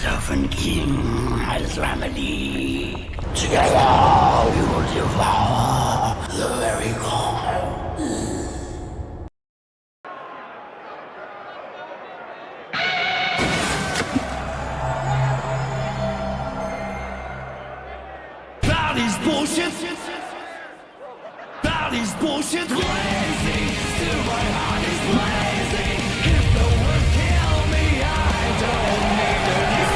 Serpent King has remedy. Together we will devour the very core. Body's bullshit. Body's bullshit. Lazy. Still my heart is lazy. If the words kill me, I don't need to.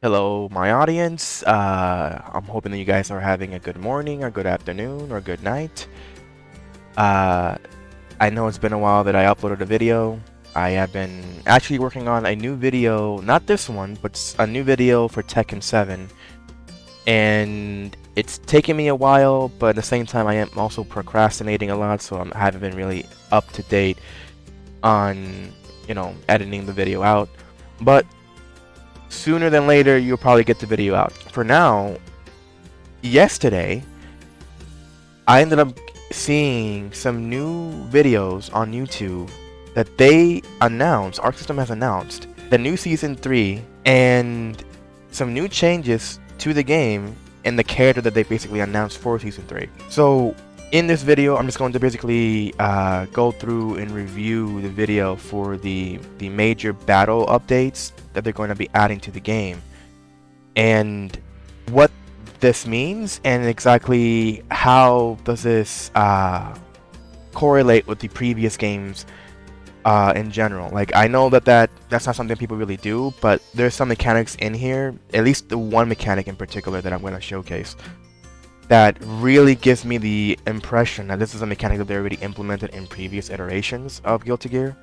Hello, my audience. I'm hoping that you guys are having a good morning, or good afternoon, or good night. I know it's been a while that I uploaded a video. I have been actually working on a new video, not this one, but a new video for Tekken 7. And it's taken me a while, but at the same time I am also procrastinating a lot, so I haven't been really up to date on, editing the video out. But sooner than later, you'll probably get the video out. For now, yesterday, I ended up seeing some new videos on YouTube that they announced, Arc System has announced, the new Season 3, and some new changes to the game and the character that they basically announced for Season 3. So, in this video, I'm just going to basically go through and review the video for the major battle updates that they're going to be adding to the game, and what this means, and exactly how does this correlate with the previous games in general. Like, I know that's not something people really do, but there's some mechanics in here, at least the one mechanic in particular that I'm going to showcase, that really gives me the impression that this is a mechanic that they already implemented in previous iterations of Guilty Gear,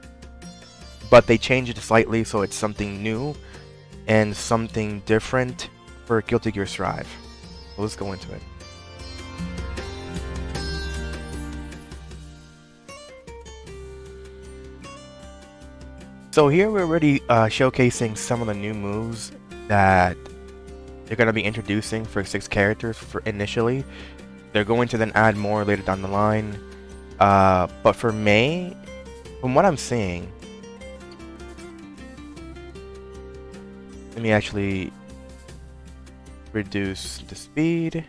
but they changed it slightly so it's something new and something different for Guilty Gear Strive. So let's go into it. So here we're already showcasing some of the new moves that they're going to be introducing for 6 characters for initially. They're going to then add more later down the line. But for May, from what I'm seeing, let me actually reduce the speed.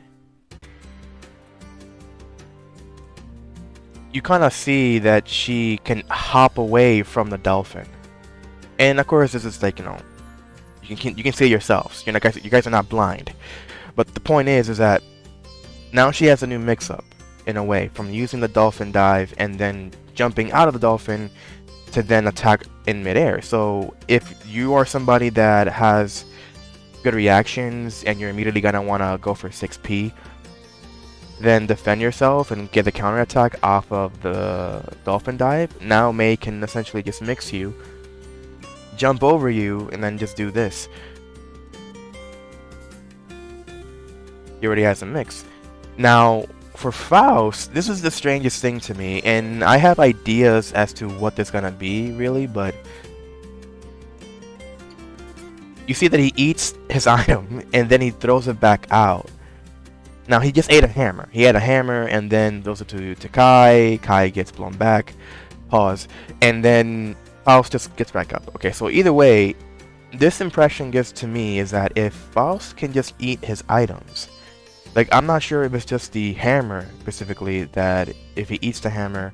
You kind of see that she can hop away from the dolphin. And of course, this is like, you can see it yourselves. You guys are not blind. But the point is that now she has a new mix-up, in a way, from using the dolphin dive and then jumping out of the dolphin to then attack in midair. So if you are somebody that has good reactions and you're immediately gonna wanna go for 6P, then defend yourself and get the counter attack off of the dolphin dive. Now May can essentially just mix you, jump over you, and then just do this. He already has a mix. Now, for Faust, this is the strangest thing to me, and I have ideas as to what this is gonna be, really, but you see that he eats his item, and then he throws it back out. Now, he just ate a hammer. He had a hammer, and then throws it to Kai. Kai gets blown back. Pause. And then Faust just gets back up. Okay, so either way, this impression gives to me is that if Faust can just eat his items, like, I'm not sure if it's just the hammer specifically, that if he eats the hammer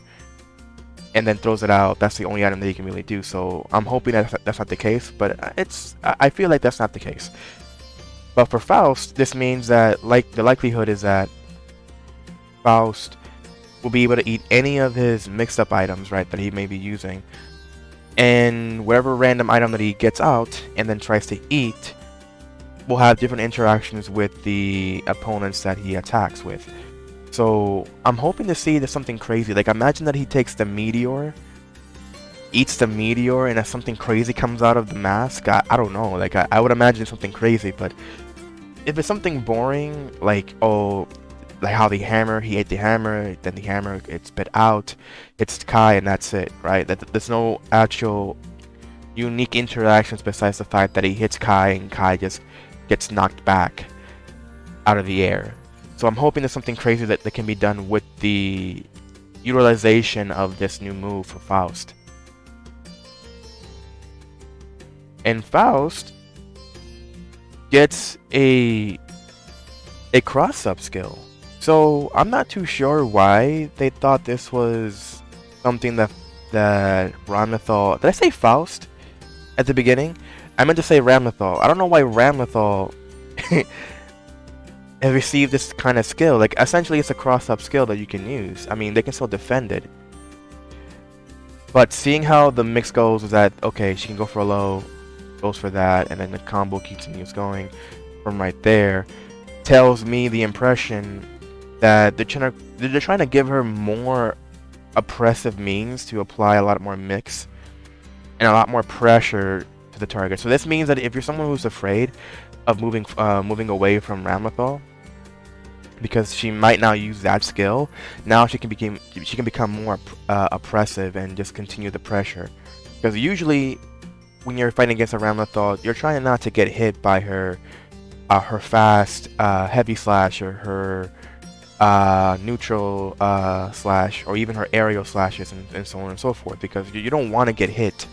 and then throws it out, that's the only item that he can really do. So I'm hoping that that's not the case, but I feel like that's not the case. But for Faust, this means that, like, the likelihood is that Faust will be able to eat any of his mixed up items, right, that he may be using, and whatever random item that he gets out and then tries to eat, will have different interactions with the opponents that he attacks with. So I'm hoping to see there's something crazy. Like, imagine that he takes the meteor, eats the meteor, and if something crazy comes out of the mask. I don't know. Like, I would imagine something crazy, but if it's something boring, like, oh, like how the hammer, he ate the hammer, then the hammer gets spit out, it's Kai, and that's it, right? There's no actual unique interactions besides the fact that he hits Kai and Kai just gets knocked back out of the air. So I'm hoping there's something crazy that can be done with the utilization of this new move for Faust. And Faust gets a cross-up skill. So I'm not too sure why they thought this was something that Ramlethal... Did I say Faust at the beginning? I meant to say Ramlethal. I don't know why Ramlethal has received this kind of skill. Like, essentially it's a cross-up skill that you can use. I mean, they can still defend it. But seeing how the mix goes is that, okay, she can go for a low, goes for that, and then the combo continues going from right there, tells me the impression that they're trying to give her more oppressive means to apply a lot more mix and a lot more pressure to the target. So this means that if you're someone who's afraid of moving away from Ramlethal, because she might now use that skill, now she can become more oppressive and just continue the pressure. Because usually when you're fighting against a Ramlethal, you're trying not to get hit by her fast heavy slash or her neutral slash, or even her aerial slashes, and so on and so forth, because you don't want to get hit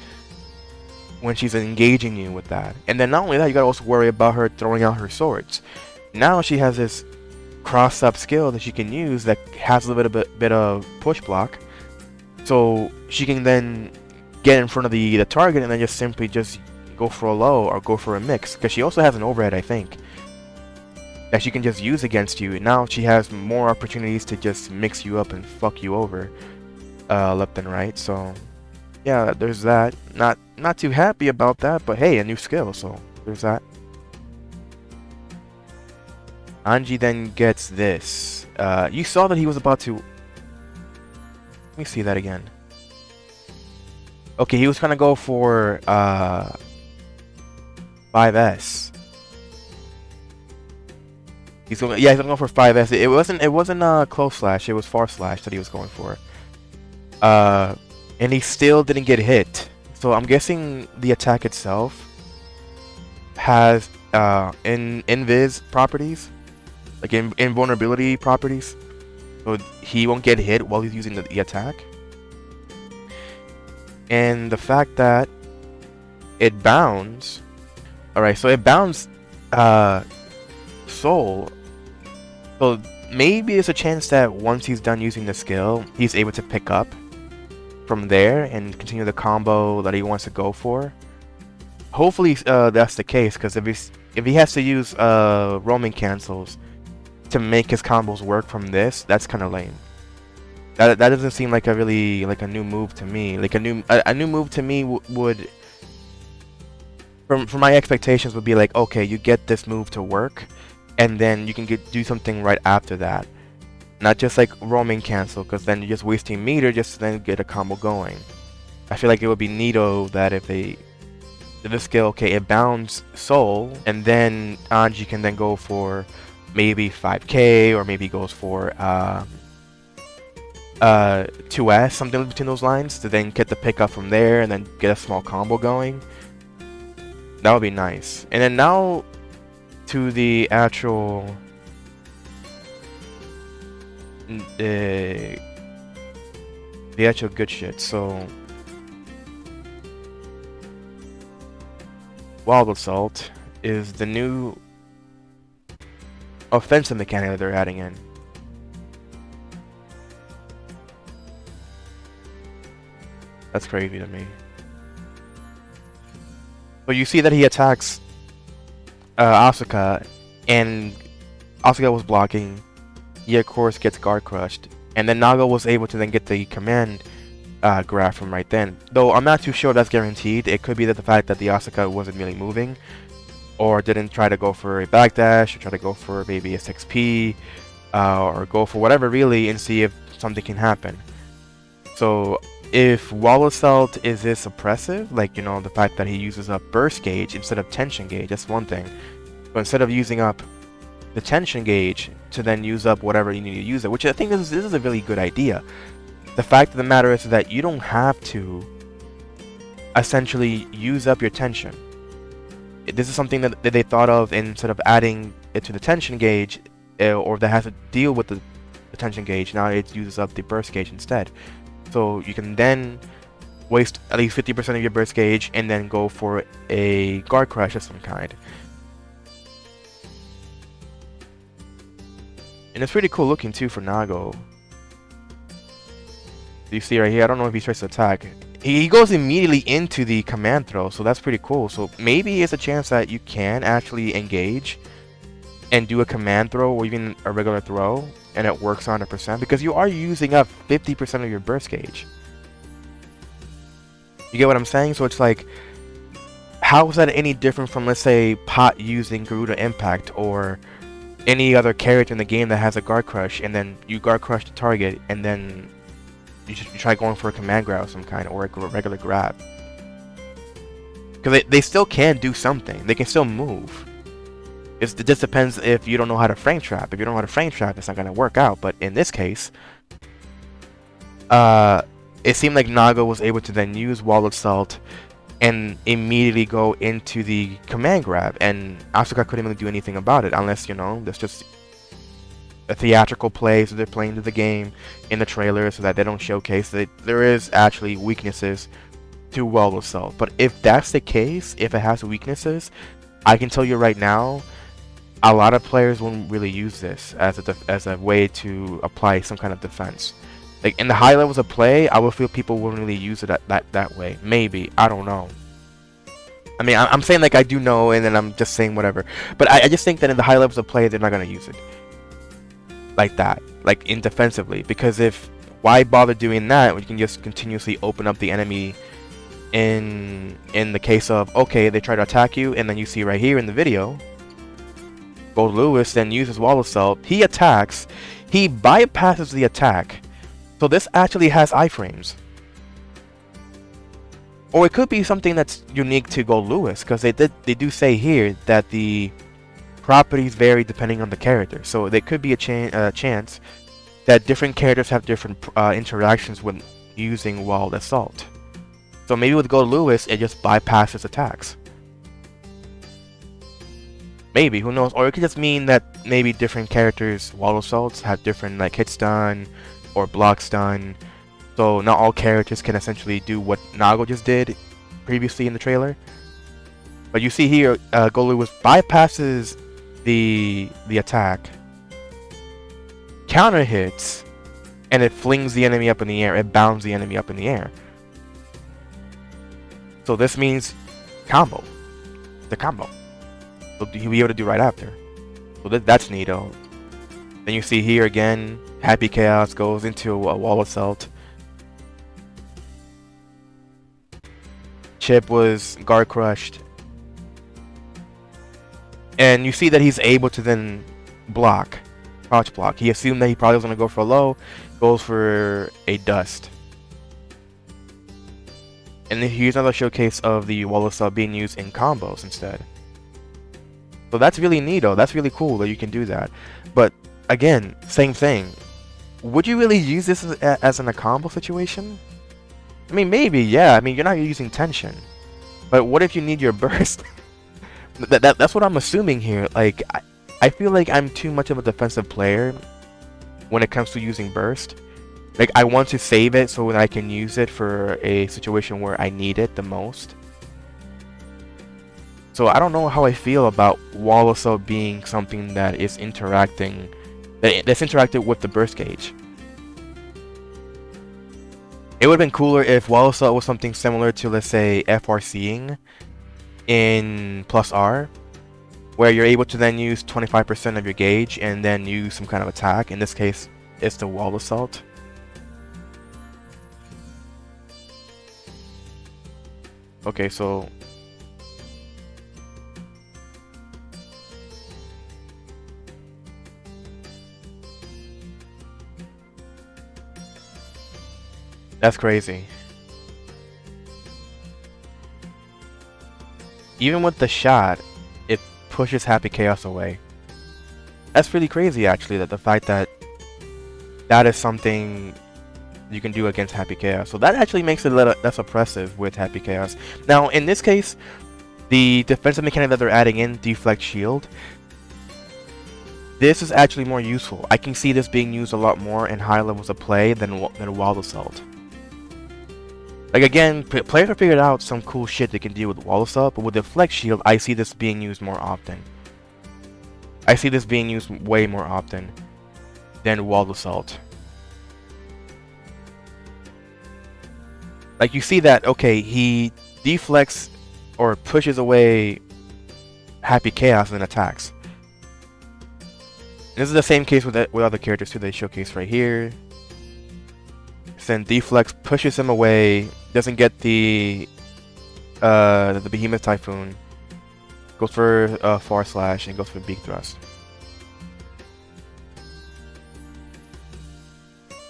when she's engaging you with that. And then not only that, you gotta also worry about her throwing out her swords. Now she has this cross-up skill that she can use that has a little bit of push block, so she can then get in front of the target and then just simply just go for a low or go for a mix, because she also has an overhead, I think, that she can just use against you. Now she has more opportunities to just mix you up and fuck you over left and right. So yeah, there's that. Not too happy about that, but hey, a new skill, so there's that. Anji then gets this. You saw that he was about to... Let me see that again. Okay, he was trying to go for 5S. He's gonna go for 5S. It wasn't close slash, it was far slash that he was going for. And he still didn't get hit. So I'm guessing the attack itself has invis properties, like invulnerability properties, so he won't get hit while he's using the attack. And the fact that it bounds, alright, so it bounds soul, so maybe there's a chance that once he's done using the skill, he's able to pick up from there and continue the combo that he wants to go for. Hopefully that's the case, because if he has to use roaming cancels to make his combos work from this, that's kind of lame. That doesn't seem like a really a new move to me. Like a new move to me would, from my expectations, would be like, okay, you get this move to work, and then you can do something right after that. Not just like roaming cancel, because then you're just wasting meter just to then get a combo going. I feel like it would be neato that if they did the skill, okay, it bounds soul, and then Anji can then go for maybe 5k, or maybe goes for 2S, something between those lines, to then get the pickup from there and then get a small combo going. That would be nice. And then now to the actual the actual good shit. So Wild Assault is the new offensive mechanic that they're adding in. That's crazy to me. But you see that he attacks Asuka, and Asuka was blocking. He of course gets guard crushed, and then Naga was able to then get the command grab from right then. Though I'm not too sure that's guaranteed. It could be that the fact that the Asuka wasn't really moving or didn't try to go for a backdash, or try to go for maybe a 6P, or go for whatever really, and see if something can happen. So if wall assault is this oppressive, like, you know, the fact that he uses up burst gauge instead of tension gauge, that's one thing. But instead of using up the tension gauge to then use up whatever you need to use it, which I think this is a really good idea. The fact of the matter is that you don't have to essentially use up your tension. This is something that they thought of instead of adding it to the tension gauge, or that has to deal with the tension gauge. Now it uses up the burst gauge instead. So you can then waste at least 50% of your burst gauge and then go for a guard crush of some kind. And it's pretty cool looking too for Nago. You see right here, I don't know if he tries to attack. He goes immediately into the command throw, so that's pretty cool. So maybe it's a chance that you can actually engage and do a command throw or even a regular throw, and it works 100% because you are using up 50% of your burst gauge. You get what I'm saying? So it's like, how is that any different from, let's say, Pot using Garuda Impact or any other character in the game that has a guard crush, and then you guard crush the target, and then you try going for a command grab of some kind or a regular grab. Because they still can do something. They can still move. It just depends if you don't know how to frame trap. If you don't know how to frame trap, it's not going to work out. But in this case, it seemed like Nago was able to then use Wall Assault and immediately go into the command grab. And Asuka couldn't really do anything about it unless, you know, that's just a theatrical play, so they're playing to the game in the trailer so that they don't showcase that there is actually weaknesses to Wall Assault. But if that's the case, if it has weaknesses, I can tell you right now, a lot of players won't really use this as a way to apply some kind of defense. Like in the high levels of play, I would feel people wouldn't really use it that way. Maybe, I don't know. I mean, I'm saying like I do know, and then I'm just saying whatever. But I just think that in the high levels of play, they're not gonna use it like that, like in defensively, because why bother doing that when you can just continuously open up the enemy in the case of, okay, they try to attack you, and then you see right here in the video, Gold Lewis then uses Wall Assault, he attacks, he bypasses the attack, so this actually has iframes. Or it could be something that's unique to Gold Lewis, because they do say here that the properties vary depending on the character, so there could be a chance that different characters have different interactions when using Wall Assault. So maybe with Gold Lewis, it just bypasses attacks. Maybe, who knows? Or it could just mean that maybe different characters' Wall Assaults have different like hit stun or block stun. So not all characters can essentially do what Nago just did previously in the trailer. But you see here, Gold Lewis bypasses the attack, counter hits, and it flings the enemy up in the air. It bounds the enemy up in the air. So this means combo. The combo. So he'll be able to do right after. So that's neato. Then you see here again, Happy Chaos goes into a Wall Assault. Chip was guard crushed. And you see that he's able to then block, crouch block. He assumed that he probably was going to go for a low, goes for a dust. And then here's another showcase of the Wall Assault being used in combos instead. So that's really neato. That's really cool that you can do that. But again, same thing. Would you really use this as in a combo situation? I mean, maybe, yeah. I mean, you're not using tension. But what if you need your burst? That's what I'm assuming here. Like, I feel like I'm too much of a defensive player when it comes to using burst. Like, I want to save it so that I can use it for a situation where I need it the most. So I don't know how I feel about Wall Assault being something that is that's interacted with the burst gauge. It would have been cooler if Wall Assault was something similar to, let's say, FRCing in plus R, where you're able to then use 25% of your gauge and then use some kind of attack. In this case, it's the Wall Assault. Okay, so That's crazy. Even with the shot, it pushes Happy Chaos away. That's really crazy, actually, that the fact that that is something you can do against Happy Chaos. So that actually makes it a little less oppressive with Happy Chaos. Now, in this case, the defensive mechanic that they're adding in, Deflect Shield, this is actually more useful. I can see this being used a lot more in high levels of play than Wall Assault. Like, again, players have figured out some cool shit they can do with Wall Assault, but with Deflect Shield, I see this being used more often. I see this being used way more often than Wall Assault. Like, you see that, okay, he deflects or pushes away Happy Chaos and attacks. This is the same case with other characters too. They showcase right here. Then Deflect pushes him away. Doesn't get the Behemoth Typhoon. Goes for Far Slash and goes for Beak Thrust.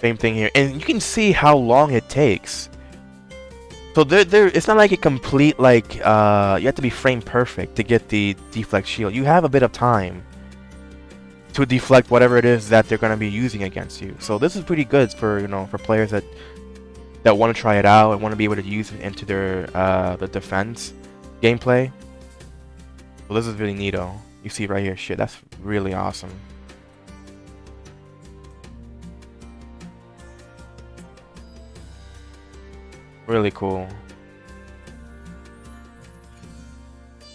Same thing here, and you can see how long it takes. So it's not like a complete like you have to be frame perfect to get the Deflect Shield. You have a bit of time to deflect whatever it is that they're going to be using against you. So this is pretty good for, you know, for players that want to try it out and want to be able to use it into their the defense gameplay. So this is really neato. You see right here, shit, that's really awesome. Really cool.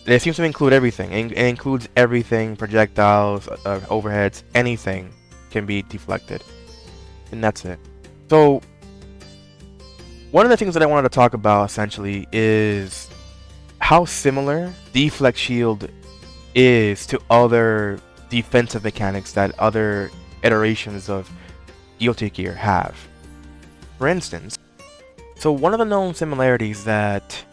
It seems to include everything. It includes everything, projectiles, overheads, anything can be deflected. And that's it. So, one of the things that I wanted to talk about essentially is how similar Deflect Shield is to other defensive mechanics that other iterations of Guilty Gear have. For instance, so one of the known similarities that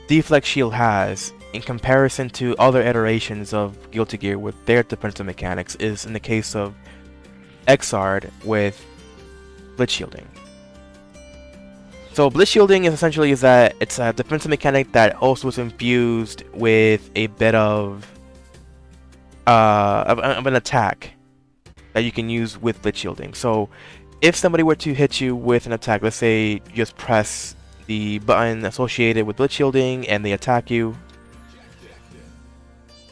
Deflect Shield has in comparison to other iterations of Guilty Gear with their defensive mechanics is in the case of Xrd with Blitz Shielding. So Blitz Shielding is essentially it's a defensive mechanic that also is infused with a bit of an attack that you can use with Blitz Shielding. So if somebody were to hit you with an attack, let's say you just press the button associated with Blitz Shielding and they attack you,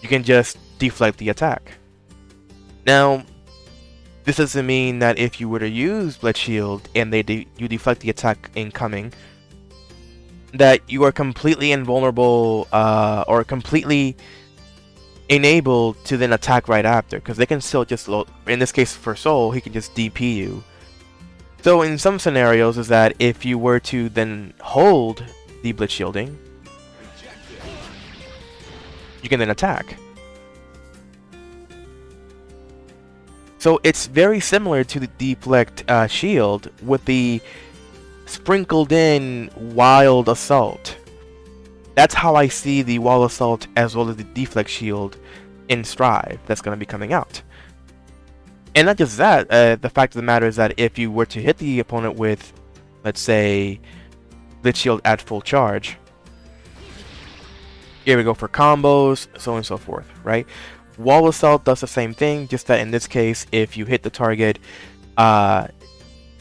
you can just deflect the attack. Now, this doesn't mean that if you were to use Blitz Shield and you deflect the attack incoming, that you are completely invulnerable or completely enabled to then attack right after, because they can still just in this case for Soul, he can just DP you. So in some scenarios is that if you were to then hold the Blitz Shielding, you can then attack. So it's very similar to the Deflect Shield with the sprinkled in Wild Assault. That's how I see the Wall Assault as well as the Deflect Shield in Strive that's going to be coming out. And not just that, the fact of the matter is that if you were to hit the opponent with, let's say, Blitz Shield at full charge, here we go for combos, so on and so forth, right? Wall Assault does the same thing, just that in this case, if you hit the target, I'm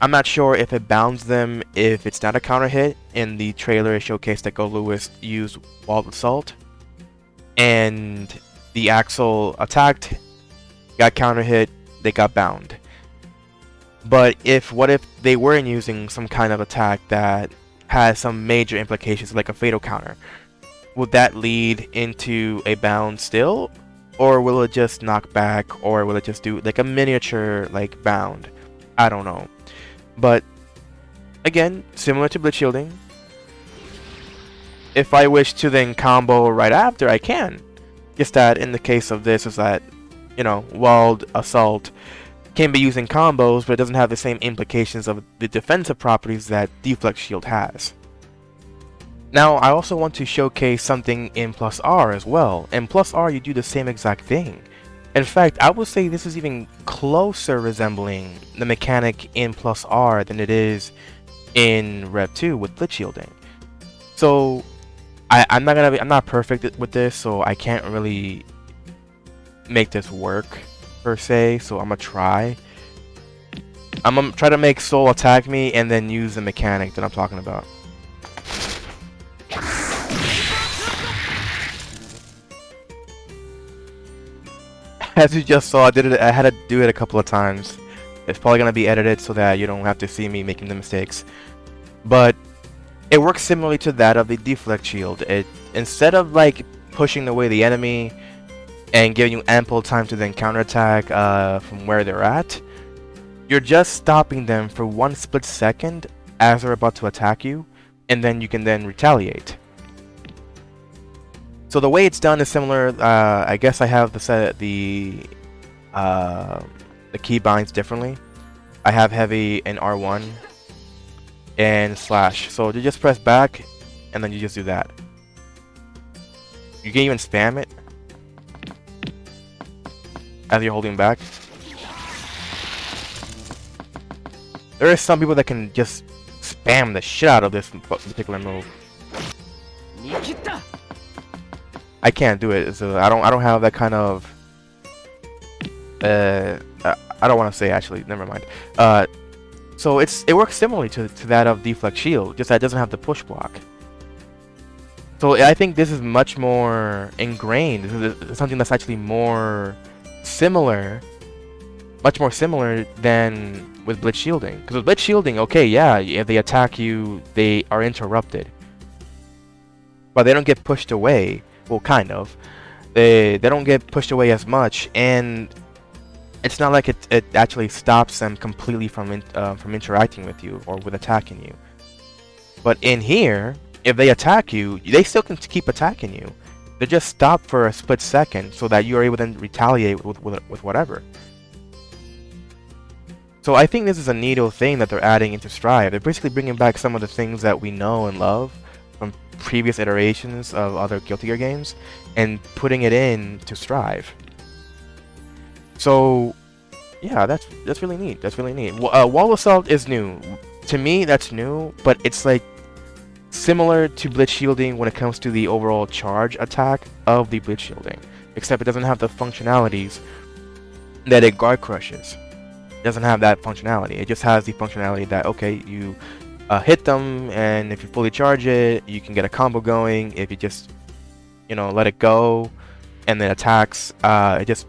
not sure if it bounds them if it's not a counter hit. In the trailer, it showcased that Go Lewis used Wall Assault, and the Axel attacked, got counter hit, they got bound. But what if they weren't using some kind of attack that has some major implications, like a fatal counter? Would that lead into a bound still? Or will it just knock back? Or will it just do like a miniature like bound? I don't know. But again, similar to Blitz Shielding, if I wish to then combo right after, I can. Just that in the case of this is that, you know, Walled Assault can be used in combos, but it doesn't have the same implications of the defensive properties that Deflect Shield has. Now, I also want to showcase something in Plus R as well. In Plus R, you do the same exact thing. In fact, I would say this is even closer resembling the mechanic in Plus R than it is in Rev 2 with blitz shielding. So I'm not perfect with this, so I can't really make this work per se. So I'm gonna try. I'm gonna try to make Soul attack me and then use the mechanic that I'm talking about. As you just saw, I had to do it a couple of times. It's probably gonna be edited so that you don't have to see me making the mistakes. But it works similarly to that of the Deflect shield. Instead of like pushing away the enemy and giving you ample time to then counterattack from where they're at, you're just stopping them for 1 split second as they're about to attack you, and then you can then retaliate. So the way it's done is similar. I guess I have the keybinds differently. I have heavy in R1 and slash. So you just press back, and then you just do that. You can even spam it as you're holding back. There are some people that can just spam the shit out of this particular move. I can't do it. So I don't have that kind of. I don't want to say actually. Never mind. So it works similarly to that of Deflect Shield, just that it doesn't have the push block. So I think this is much more ingrained. This is something that's actually more similar, much more similar than with blitz shielding. Because with blitz shielding, okay, yeah, if they attack you, they are interrupted, but they don't get pushed away. Well, kind of. They don't get pushed away as much, and it's not like it actually stops them completely from interacting with you or with attacking you. But in here, if they attack you, they still can keep attacking you. They just stop for a split second so that you are able to then retaliate with whatever. So I think this is a neato thing that they're adding into Strive. They're basically bringing back some of the things that we know and love from previous iterations of other Guilty Gear games and putting it in to Strive. So yeah, that's really neat. That's really neat. Wall Assault is new. To me, that's new, but it's like similar to blitz shielding when it comes to the overall charge attack of the blitz shielding, except it doesn't have the functionalities that it guard crushes. It doesn't have that functionality. It just has the functionality that, okay, you hit them, and if you fully charge it, you can get a combo going. If you just, let it go and then attacks, it just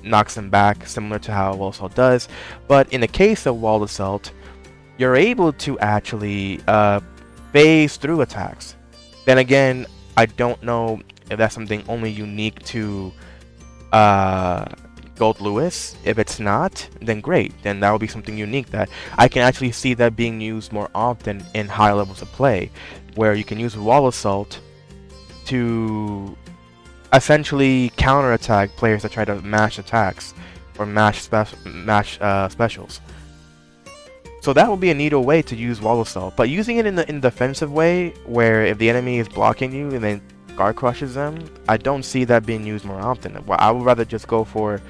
knocks them back, similar to how Wall Assault does. But in the case of Wall Assault, you're able to actually phase through attacks. Then again, I don't know if that's something only unique to Gold Lewis. If it's not, then great. Then that would be something unique that I can actually see that being used more often in high levels of play, where you can use Wall Assault to essentially counterattack players that try to mash attacks or mash specials. So that would be a neato way to use Wall Assault, but using it in the defensive way, where if the enemy is blocking you and then guard crushes them, I don't see that being used more often. I would rather just go for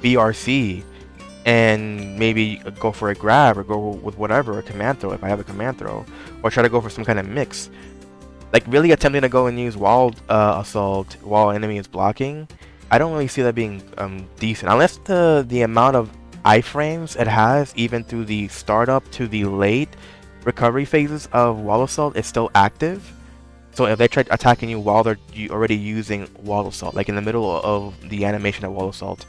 BRC and maybe go for a grab or go with whatever, a command throw if I have a command throw, or try to go for some kind of mix. Like really attempting to go and use Wall Assault while enemy is blocking, I don't really see that being decent, unless the amount of iframes it has, even through the startup to the late recovery phases of Wall Assault, is still active. So if they try attacking you while they're already using Wall Assault, like in the middle of the animation of Wall Assault,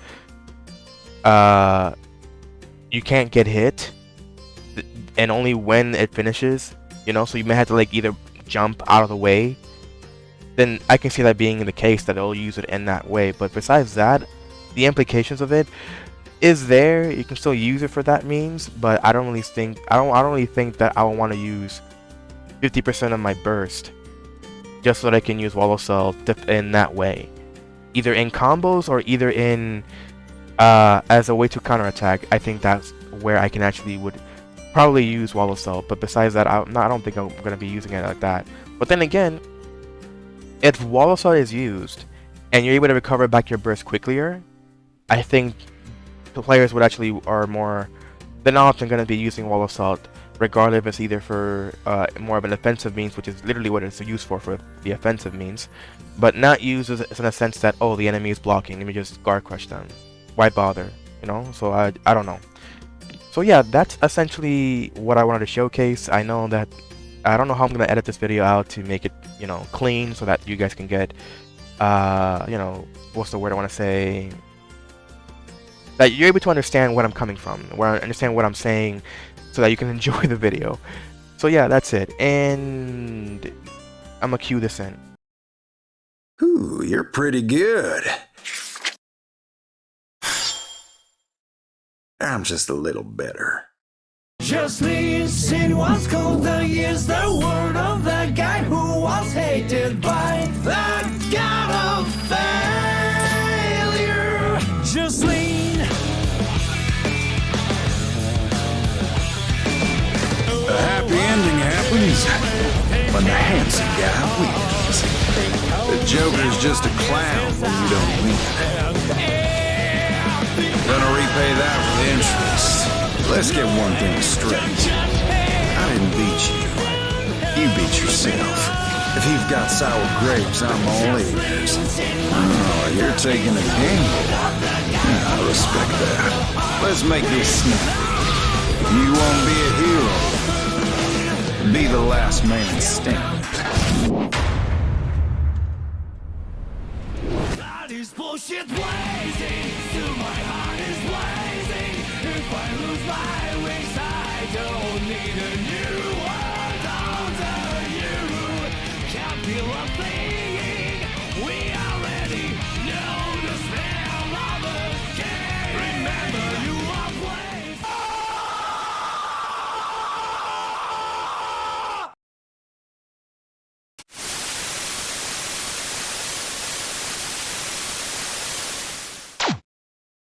you can't get hit, and only when it finishes, so you may have to like either jump out of the way. Then I can see that being the case, that they'll use it in that way. But besides that, the implications of it is there. You can still use it for that means, but I don't really think that I would want to use 50% of my burst just so that I can use Wall Assault in that way, either in combos or either in as a way to counterattack. I think that's where I can would probably use Wall Assault. But besides that, I don't think I'm going to be using it like that. But then again, if Wall Assault is used and you're able to recover back your burst quicker, I think the players would actually then odds I'm going to be using wall assault, regardless if it's either for more of an offensive means, which is literally what it's used for the offensive means, but not used as in a sense that, oh, the enemy is blocking, let me just guard crush them. Why bother? You know? So I don't know. So yeah, that's essentially what I wanted to showcase. I know that I don't know how I'm gonna edit this video out to make it, you know, clean so that you guys can get, you know, what's the word I want to say? That you're able to understand what I'm coming from, where I understand what I'm saying, so that you can enjoy the video. So yeah, that's it, and I'm gonna cue this in. Ooh, you're pretty good. I'm just a little better. Just listen what's called the years, the word of the guy who was hated by the god of failure. Just lean. A happy ending happens when the handsome guy wins. The Joker's just a clown when you don't win. Gonna repay that with interest. Let's get one thing straight. I didn't beat you. You beat yourself. If you've got sour grapes, I'm all ears. Oh, you're taking a gamble. I respect that. Let's make this snappy. You won't be a hero. Be the last man standing. That is bullshit blazing. Still my heart is blazing. If I lose my wings, I don't need a new world. Older you can't feel a thing.